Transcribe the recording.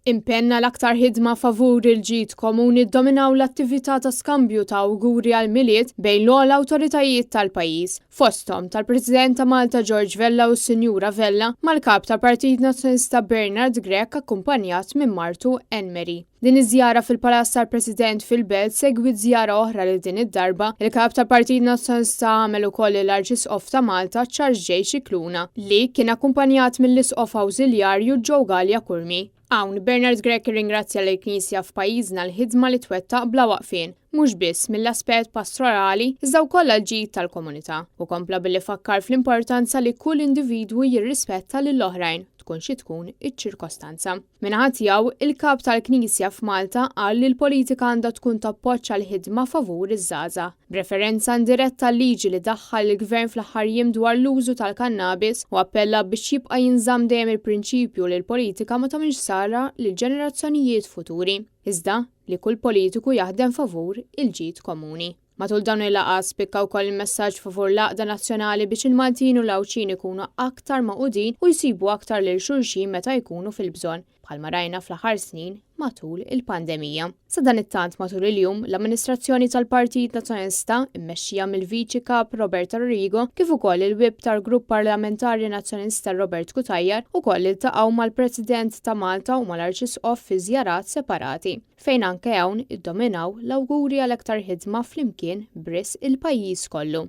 Impenna l-aktar ħidma favur il-ġid komuni ddominaw l-attività ta' skambju ta' awguri għal miliet bejn l-ogħla awtoritajiet tal-pajjiż, fosthom tal-President ta' Malta George Vella u s-Sinjura Vella mal-kap tal-Partit Nazzjonalista Bernard Grech akkumpanjat minn martu Emery. Din iż-żjara fil-Palazz tal-President fil-Belt segwit żjara oħra li din id-darba il-kap tal-Partit Nazzjonalista għamel ukoll l-Arċisqof ta' Malta Charles J. Scicluna li kien akkumpanjat mill-Isqof Awżiljarju Joe Gallia Curmi. Hawn Bernard Grech irringrazzja lill-Knisja f'pajjiżna l-ħidma li twettaq bla waqfien, mhux biss mill-aspett pastorali iżda wkoll għall-ġid tal-komunità u kompla billi fakkar fl-importanza li kull individwu jirrispetta lill-oħrajn tkun xi tkun iċ-ċirkostanza. Minħa tiegħu il-kap tal-Knisja f'Malta qal li l-politika għandha tkun tappoġġja l-ħidma favur iż-żgħażagħ. B'referenza indiretta għal-liġi li daħħal il-Gvern fl-aħħar jiem dwar l-użu tal-kannabis u appella biex jibqa' jinżamm dejjem il-prinċipju li l-politika ma tagħmilx sara lil ġenerazzjonijiet futuri, iżda li kull politiku jaħdem favur il-ġid komuni. Matul dawn il-laqgħa spikka wkoll il-messaġġ favur l-għaqda nazzjonali biex il-Maltin u l-Awċin ikunu aktar maqudin u jsibu aktar lil xulxin meta jkunu fil-bżonn, bħalma rajna fl-aħħar snin matul il-pandemija. Sa dan it-tant matul il-jum, l-amministrazzjoni tal-Partit Nazzjonalista immexxija mill-Viċi Kap Roberta Rodrigo kif ukoll il-Wib tal-Grupp Parlamentari Nazzjonalista Robert Kutajjar ukoll iltaqgħu mal-President ta' Malta u mal-Arċisqof fi żjarat separati, fejn anke hawn iddominaw l-awguri għal aktar ħidma flimkien bris il-pajjiż kollu.